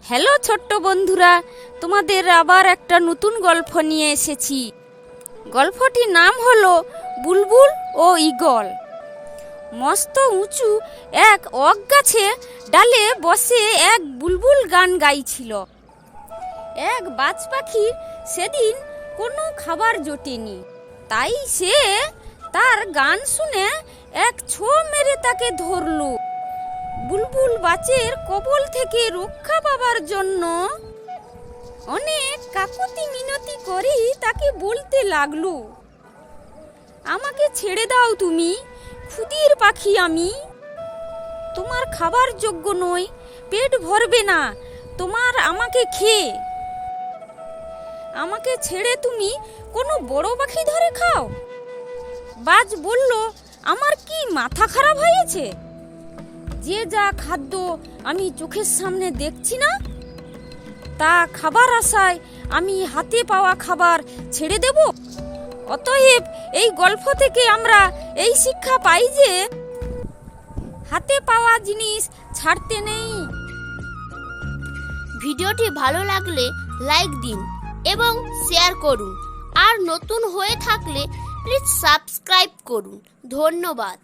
Hello ছোট্ট বন্ধুরা, তোমাদের আবার একটা নতুন গল্প নিয়ে এসেছি। গল্পটির নাম হলো বুলবুল ও ঈগল। মস্ত উঁচু এক ওক গাছে ডালে বসে এক বুলবুল গান গাইছিল। এক বাজ পাখির সেদিন কোনো খাবার জোটেনি, তাই সে তার গান শুনে এক ছো মেরে তাকে ধরল। বুলবুল বাচের কবল থেকে রক্ষা পাবার জন্য অনেক কাকুতি মিনতি করে তাকে বলতে লাগলো, আমাকে ছেড়ে দাও, তুমি ক্ষুদির পাখি, আমি তোমার খাবার যোগ্য নই, পেট ভরবে না তোমার আমাকে খেয়ে। আমাকে ছেড়ে তুমি কোনো বড় পাখি ধরে খাও। বাজ বলল, আমার কি মাথা খারাপ হয়েছে? যে যা খাদ্য আমি চোখের সামনে দেখছি না, তা খাবার আশায় আমি হাতে পাওয়া খাবার ছেড়ে দেব? অতএব এই গল্প থেকে আমরা এই শিক্ষা পাই যে হাতে পাওয়া জিনিস ছাড়তে নেই। ভিডিওটি ভালো লাগলে লাইক দিন এবং শেয়ার করুন, আর নতুন হয়ে থাকলে প্লিজ সাবস্ক্রাইব করুন। ধন্যবাদ।